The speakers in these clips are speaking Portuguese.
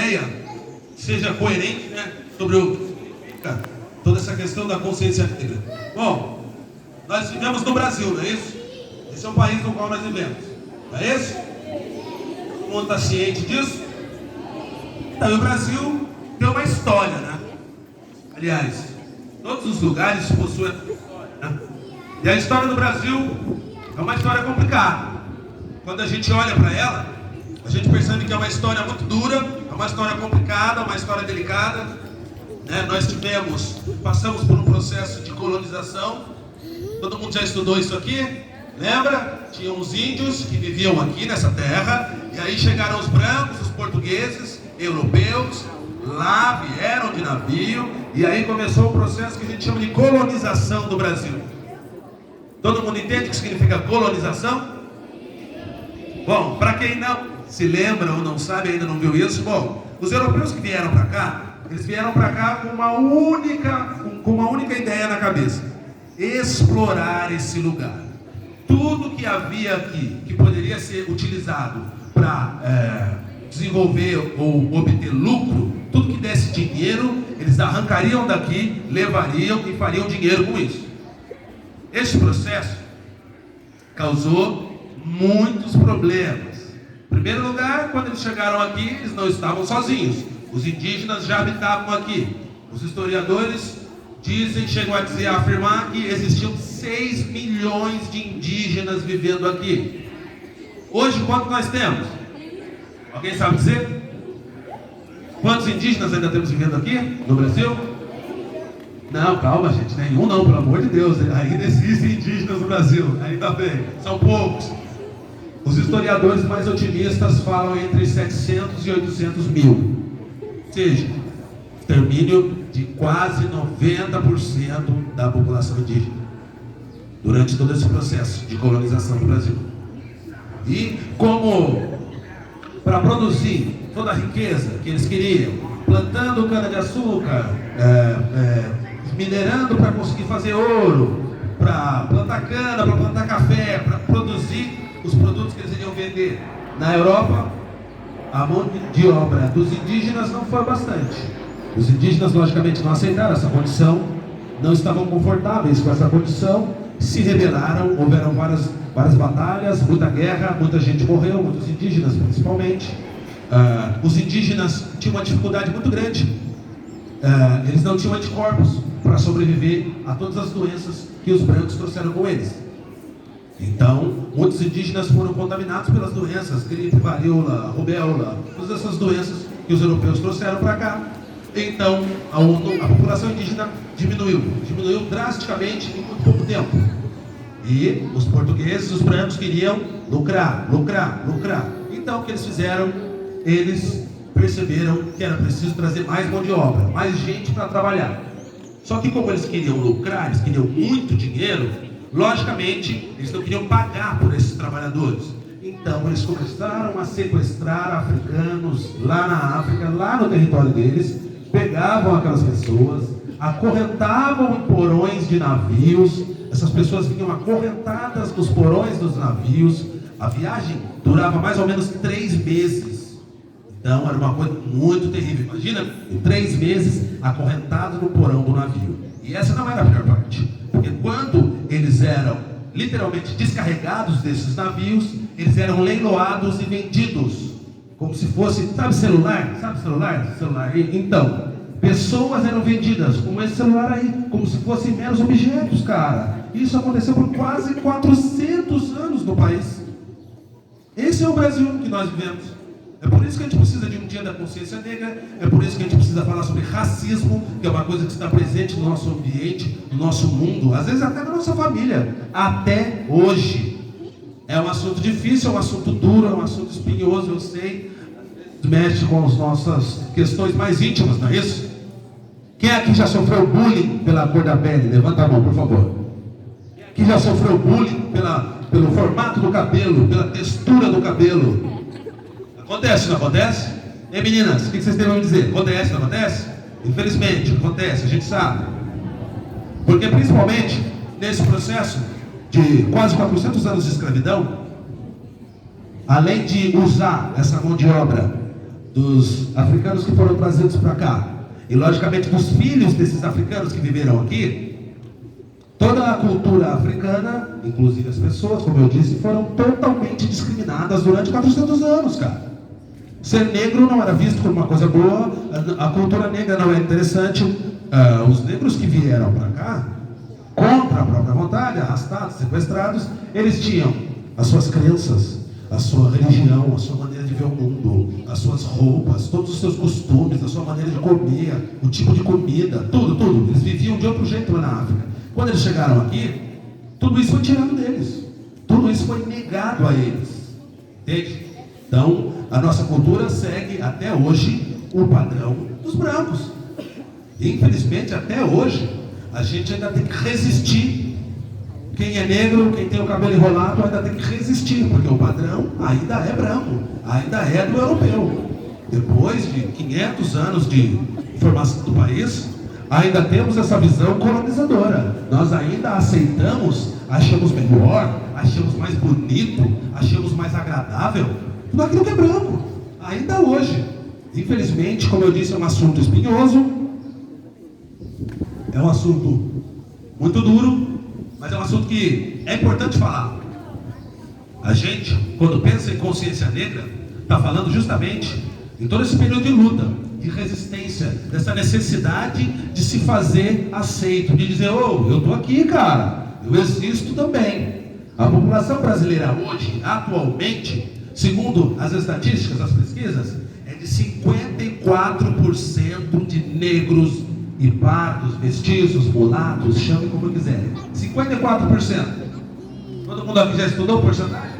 ideia que seja coerente, né, sobre toda essa questão da consciência negra. Bom, nós vivemos no Brasil, não é isso? Esse é o país no qual nós vivemos, não é isso? Todo mundo está ciente disso? Então, o Brasil tem uma história, né? Aliás, todos os lugares possuem essa história, né? E a história do Brasil é uma história complicada. Quando a gente olha para ela, a gente percebe que é uma história muito dura, é uma história complicada, uma história delicada, né? Nós passamos por um processo de colonização. Todo mundo já estudou isso aqui? Lembra? Tinha os índios que viviam aqui nessa terra, e aí chegaram os brancos, os portugueses, europeus, lá vieram de navio, e aí começou o processo que a gente chama de colonização do Brasil. Todo mundo entende o que significa colonização? Bom, para quem não se lembra ou não sabe, ainda não viu isso, bom, os europeus que vieram para cá, eles vieram para cá com uma única ideia na cabeça: explorar esse lugar. Tudo que havia aqui, que poderia ser utilizado para desenvolver ou obter lucro, tudo que desse dinheiro, eles arrancariam daqui, levariam e fariam dinheiro com isso. Este processo causou muitos problemas. Em primeiro lugar, quando eles chegaram aqui, eles não estavam sozinhos. Os indígenas já habitavam aqui. Os historiadores chegam a dizer, a afirmar que existiam 6 milhões de indígenas vivendo aqui. Hoje, quanto nós temos? Alguém sabe dizer? Quantos indígenas ainda temos vivendo aqui no Brasil? Não, calma, gente, nenhum não, pelo amor de Deus. Ainda existem indígenas no Brasil, ainda bem, são poucos. Os historiadores mais otimistas falam entre 700 e 800 mil. Ou seja, extermínio de quase 90% da população indígena durante todo esse processo de colonização do Brasil. E como para produzir toda a riqueza que eles queriam, plantando cana-de-açúcar, minerando para conseguir fazer ouro, para plantar cana, para plantar café, para produzir os produtos que eles iriam vender na Europa, a mão de obra dos indígenas não foi bastante. Os indígenas, logicamente, não aceitaram essa condição, não estavam confortáveis com essa condição, se rebelaram, houveram várias batalhas, muita guerra, muita gente morreu, muitos indígenas principalmente. Os indígenas tinham uma dificuldade muito grande. Eles não tinham anticorpos para sobreviver a todas as doenças que os brancos trouxeram com eles. Então, muitos indígenas foram contaminados pelas doenças, gripe, varíola, rubéola, todas essas doenças que os europeus trouxeram para cá. Então, a população indígena diminuiu drasticamente em muito pouco tempo. E os portugueses, os brancos, queriam lucrar. Então, o que eles fizeram? Eles perceberam que era preciso trazer mais mão de obra, mais gente para trabalhar. Só que como eles queriam lucrar, eles queriam muito dinheiro, logicamente, eles não queriam pagar por esses trabalhadores. Então, eles começaram a sequestrar africanos lá na África, lá no território deles, pegavam aquelas pessoas, acorrentavam em porões de navios. Essas pessoas vinham acorrentadas nos porões dos navios. A viagem durava mais ou menos 3 meses. Então era uma coisa muito terrível. Imagina, em 3 meses acorrentado no porão do navio. E essa não era a pior parte. Porque quando eles eram literalmente descarregados desses navios, eles eram leiloados e vendidos. Como se fosse, sabe celular? Celular. Então, pessoas eram vendidas como esse celular aí, como se fossem meros objetos, cara. Isso aconteceu por quase 400 anos no país. Esse é o Brasil que nós vivemos. É por isso que a gente precisa de um dia da consciência negra, é por isso que a gente precisa falar sobre racismo, que é uma coisa que está presente no nosso ambiente, no nosso mundo, às vezes até na nossa família, até hoje. É um assunto difícil, é um assunto duro, é um assunto espinhoso, eu sei, mexe com as nossas questões mais íntimas, não é isso? Quem aqui já sofreu bullying pela cor da pele? Levanta a mão, por favor. Quem aqui já sofreu bullying pelo formato do cabelo, pela textura do cabelo? Acontece, não acontece? E meninas, o que vocês têm a me dizer? Acontece, não acontece? Infelizmente, acontece, a gente sabe. Porque principalmente nesse processo de quase 400 anos de escravidão, além de usar essa mão de obra dos africanos que foram trazidos para cá, e logicamente dos filhos desses africanos que viveram aqui, toda a cultura africana, inclusive as pessoas, como eu disse, foram totalmente discriminadas durante 400 anos, cara. Ser negro não era visto como uma coisa boa, a cultura negra não é interessante. Os negros que vieram para cá, contra a própria vontade, arrastados, sequestrados, eles tinham as suas crenças, a sua religião, a sua maneira de ver o mundo, as suas roupas, todos os seus costumes, a sua maneira de comer, o tipo de comida, tudo. Eles viviam de outro jeito lá na África. Quando eles chegaram aqui, tudo isso foi tirado deles. Tudo isso foi negado a eles. Entende? Então, a nossa cultura segue até hoje o padrão dos brancos. Infelizmente, até hoje, a gente ainda tem que resistir. Quem é negro, quem tem o cabelo enrolado, ainda tem que resistir, porque o padrão ainda é branco, ainda é do europeu. Depois de 500 anos de formação do país, ainda temos essa visão colonizadora. Nós ainda aceitamos, achamos melhor, achamos mais bonito, achamos mais agradável tudo aquilo que é branco, ainda hoje. Infelizmente, como eu disse, é um assunto espinhoso, é um assunto muito duro, mas é um assunto que é importante falar. A gente, quando pensa em consciência negra, está falando justamente em todo esse período de luta, de resistência, dessa necessidade de se fazer aceito, de dizer, eu estou aqui, cara, eu existo também. A população brasileira hoje, atualmente, segundo as estatísticas, as pesquisas, é de 54% de negros e pardos, mestiços, mulatos, chame como quiserem. 54%. Todo mundo aqui já estudou porcentagem?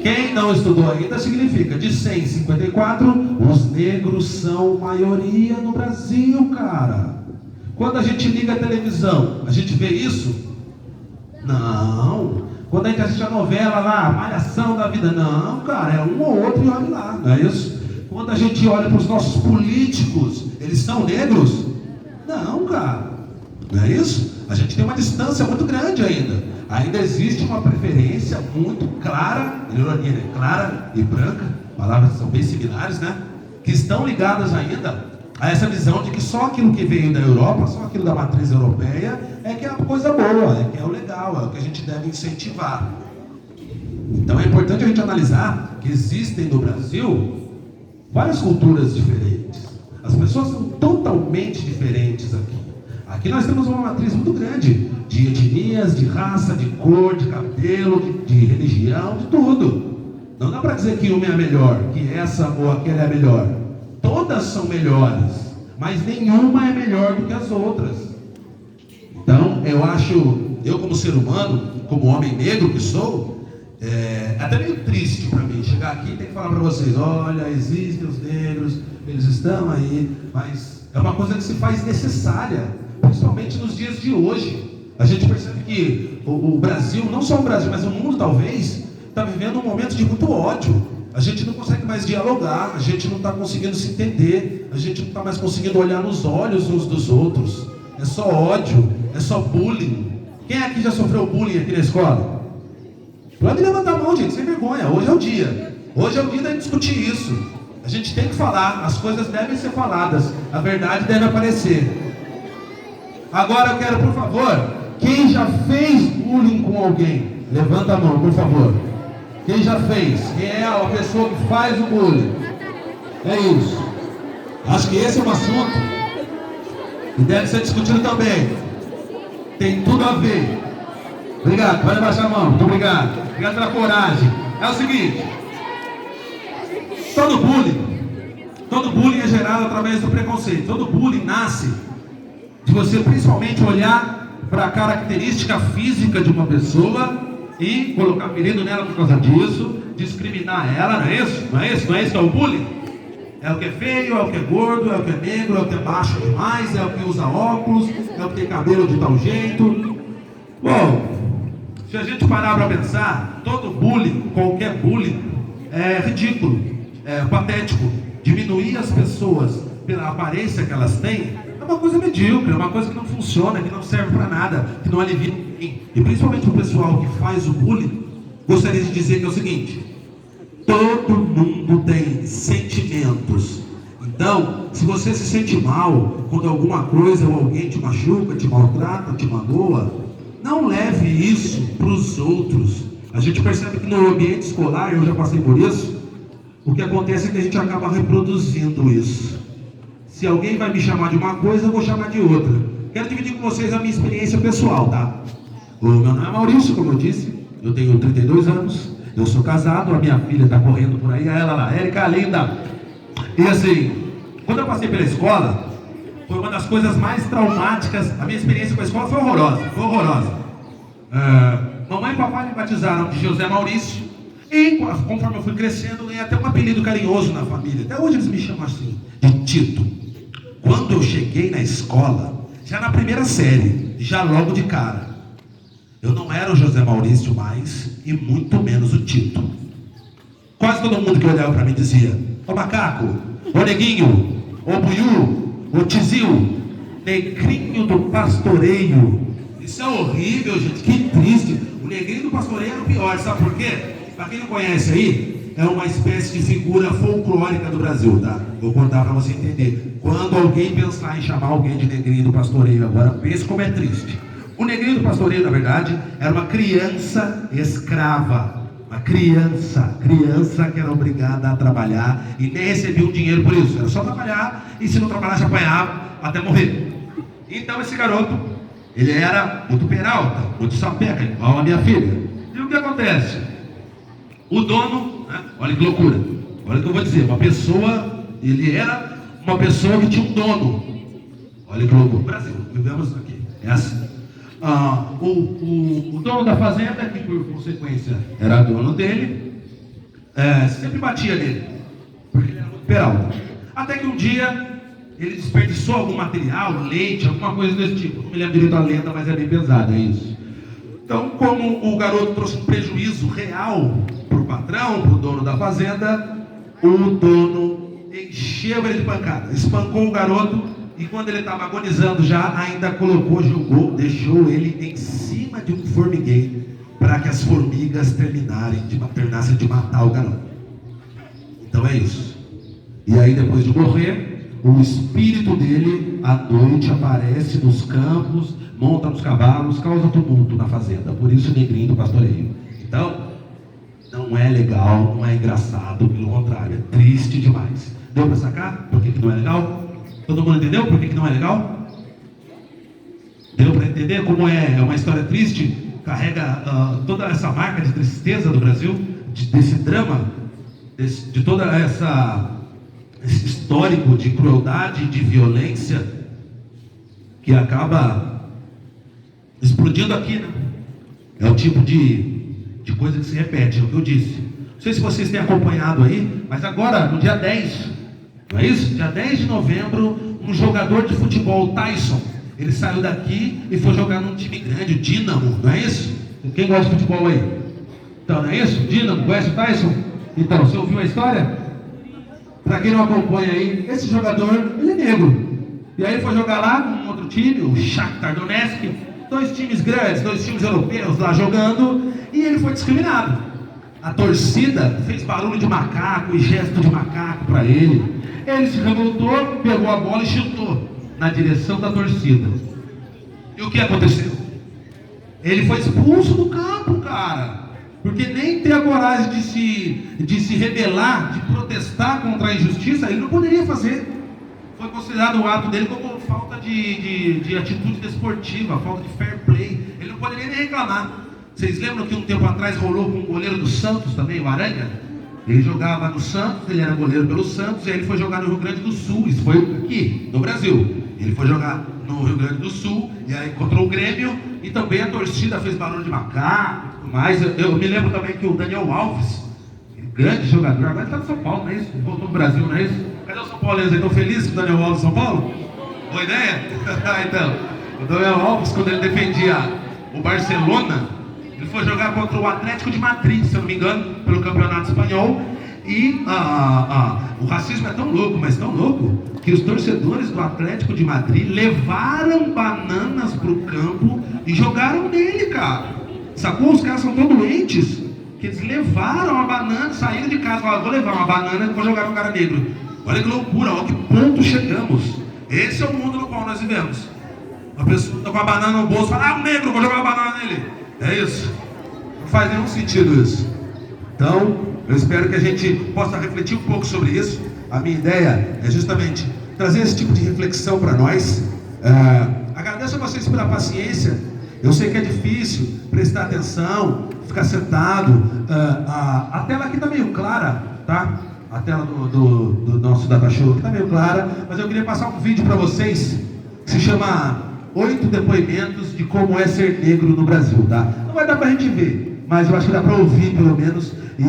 Quem não estudou ainda significa, de 154, os negros são maioria no Brasil, cara. Quando a gente liga a televisão, a gente vê isso? Não. Quando a gente assiste a novela lá, a Malhação da Vida, não, cara, é um ou outro e olha lá, não é isso? Quando a gente olha para os nossos políticos, eles são negros? Não, cara, não é isso? A gente tem uma distância muito grande ainda. Ainda existe uma preferência muito clara, ironia, né? Clara e branca, palavras são bem similares, né? Que estão ligadas ainda a essa visão de que só aquilo que veio da Europa, só aquilo da matriz europeia, é que é a coisa boa, é que é o legal, é o que a gente deve incentivar. Então é importante a gente analisar que existem no Brasil várias culturas diferentes. As pessoas são totalmente diferentes aqui. Aqui nós temos uma matriz muito grande de etnias, de raça, de cor, de cabelo, de religião, de tudo. Não dá para dizer que uma é a melhor, que essa ou aquela é a melhor. Todas são melhores, mas nenhuma é melhor do que as outras. Então, eu acho, eu como ser humano, como homem negro que sou, é até meio triste para mim chegar aqui e ter que falar para vocês, olha, existem os negros, eles estão aí, mas é uma coisa que se faz necessária, principalmente nos dias de hoje. A gente percebe que o Brasil, não só o Brasil, mas o mundo talvez, está vivendo um momento de muito ódio. A gente não consegue mais dialogar, a gente não está conseguindo se entender, a gente não está mais conseguindo olhar nos olhos uns dos outros. É só ódio, é só bullying. Quem aqui já sofreu bullying aqui na escola? Pode levantar a mão, gente, sem vergonha. Hoje é o dia. Hoje é o dia de discutir isso. A gente tem que falar, as coisas devem ser faladas, a verdade deve aparecer. Agora eu quero, por favor, quem já fez bullying com alguém? Levanta a mão, por favor. Quem já fez? Quem é a pessoa que faz o bullying? É isso. Acho que esse é um assunto que deve ser discutido também. Tem tudo a ver. Obrigado, pode baixar a mão. Muito obrigado. Obrigado pela coragem. É o seguinte. Todo bullying é gerado através do preconceito. Todo bullying nasce de você principalmente olhar para a característica física de uma pessoa e colocar apelido nela por causa disso, discriminar ela, não é isso? Não é isso? Não é isso que é o bullying? É o que é feio, é o que é gordo, é o que é negro, é o que é baixo demais, é o que usa óculos, é o que tem cabelo de tal jeito. Bom, se a gente parar para pensar, todo bullying, qualquer bullying, é ridículo, é patético. Diminuir as pessoas pela aparência que elas têm é uma coisa medíocre, é uma coisa que não funciona, que não serve para nada, que não alivia ninguém. E principalmente o pessoal que faz o bullying, gostaria de dizer que é o seguinte: Todo mundo tem sentimentos. Então, se você se sente mal quando alguma coisa ou alguém te machuca, te maltrata, te magoa, não leve isso para os outros. A gente percebe que no ambiente escolar, eu já passei por isso, o que acontece é que a gente acaba reproduzindo isso. Se alguém vai me chamar de uma coisa, eu vou chamar de outra. Quero dividir com vocês a minha experiência pessoal, tá? O meu nome é Maurício, como eu disse, eu tenho 32 anos, eu sou casado, a minha filha está correndo por aí, ela lá, Érica, linda. E assim, quando eu passei pela escola, foi uma das coisas mais traumáticas. A minha experiência com a escola foi horrorosa. Mamãe e papai me batizaram de José Maurício, e conforme eu fui crescendo, ganhei até um apelido carinhoso na família. Até hoje eles me chamam assim, de Tito. Quando eu cheguei na escola, já na primeira série, já logo de cara, eu não era o José Maurício mais, e muito menos o Tito. Quase todo mundo que olhava para mim dizia: ô macaco, ô neguinho, ô buiú, ô tizil, negrinho do pastoreio. Isso é horrível, gente, que triste. O negrinho do pastoreio era o pior, sabe por quê? Para quem não conhece aí, é uma espécie de figura folclórica do Brasil, tá? Vou contar para você entender. Quando alguém pensar em chamar alguém de negrinho do pastoreio agora, pense como é triste. O negrinho do pastoreio, na verdade, era uma criança escrava. Uma criança que era obrigada a trabalhar e nem recebia um dinheiro por isso. Era só trabalhar, e se não trabalhasse apanhava até morrer. Então esse garoto, ele era muito peralta, muito sapeca, igual a minha filha. E o que acontece? O dono, né? Olha que loucura, olha o que eu vou dizer, ele era uma pessoa que tinha um dono. Olha que loucura, Brasil, vivemos aqui, é assim. O dono da fazenda, que por consequência era dono dele, sempre batia nele, porque ele era muito peralta. Até que um dia ele desperdiçou algum material, leite, alguma coisa desse tipo. Não me lembro direito a lenda, mas é bem pesada, é isso. Então, como o garoto trouxe um prejuízo real para o patrão, para o dono da fazenda, o dono encheu ele de pancada, espancou o garoto, e quando ele estava agonizando já, ainda jogou, deixou ele em cima de um formigueiro, para que as formigas terminassem de matar o garoto. Então é isso. E aí, depois de morrer, o espírito dele à noite aparece nos campos, monta nos cavalos, causa tumulto na fazenda. Por isso, negrinho do pastoreio. Então, não é legal, não é engraçado, pelo contrário, é triste demais. Deu para sacar por que não é legal? Todo mundo entendeu por que não é legal? Deu para entender como é uma história triste? Carrega toda essa marca de tristeza do Brasil, desse drama, de toda esse histórico de crueldade, de violência, que acaba explodindo aqui, né? É o tipo de coisa que se repete, é o que eu disse. Não sei se vocês têm acompanhado aí, mas agora, no dia 10, não é isso? Dia 10 de novembro, um jogador de futebol, Tyson, ele saiu daqui e foi jogar num time grande, o Dínamo, não é isso? Quem gosta de futebol aí? Então, não é isso? Dínamo, conhece o Tyson? Então, você ouviu a história? Para quem não acompanha aí, esse jogador, ele é negro. E aí ele foi jogar lá com um outro time, o Shakhtar Donetsk, dois times grandes, dois times europeus lá jogando, e ele foi discriminado. A torcida fez barulho de macaco e gesto de macaco para ele. Ele se revoltou, pegou a bola e chutou na direção da torcida. E o que aconteceu? Ele foi expulso do campo, cara. Porque nem ter a coragem de se rebelar, de protestar contra a injustiça, ele não poderia fazer. Foi considerado o ato dele como falta de atitude desportiva, falta de fair play. Ele não poderia nem reclamar. Vocês lembram que um tempo atrás rolou com o goleiro do Santos também, o Aranha? Ele jogava no Santos, ele era goleiro pelo Santos, e aí ele foi jogar no Rio Grande do Sul. Isso foi aqui, no Brasil. Ele foi jogar no Rio Grande do Sul, e aí encontrou o Grêmio, e também a torcida fez barulho de macaco e tudo mais. Eu me lembro também que o Daniel Alves, grande jogador, agora ele está no São Paulo, não é isso? Ele voltou no Brasil, não é isso? Cadê os São Paulinos aí? Estão felizes com o Daniel Alves em São Paulo? Boa ideia? Então, o Daniel Alves, quando ele defendia o Barcelona, ele foi jogar contra o Atlético de Madrid, se eu não me engano, pelo Campeonato Espanhol. E o racismo é tão louco, mas tão louco, que os torcedores do Atlético de Madrid levaram bananas pro campo e jogaram nele, cara. Sacou? Os caras são tão doentes. que eles levaram a banana, saíram de casa, falaram, vou levar uma banana e vou jogar no cara negro. Olha que loucura, olha que ponto chegamos. Esse é o mundo no qual nós vivemos. Uma pessoa está com a banana no bolso, fala, um negro, vou jogar uma banana nele. É isso. Não faz nenhum sentido isso. Então, eu espero que a gente possa refletir um pouco sobre isso. A minha ideia é justamente trazer esse tipo de reflexão para nós. Agradeço a vocês pela paciência. Eu sei que é difícil prestar atenção, ficar sentado. A tela aqui está meio clara, tá? A tela do nosso data show aqui está meio clara, mas eu queria passar um vídeo para vocês que se chama 8 depoimentos de como é ser negro no Brasil, tá? Não vai dar para a gente ver, mas eu acho que dá para ouvir pelo menos. E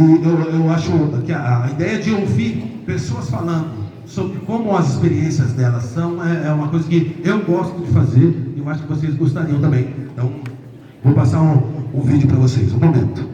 eu acho que a ideia de ouvir pessoas falando sobre como as experiências delas são é uma coisa que eu gosto de fazer e eu acho que vocês gostariam também. Então, vou passar um vídeo para vocês, um momento.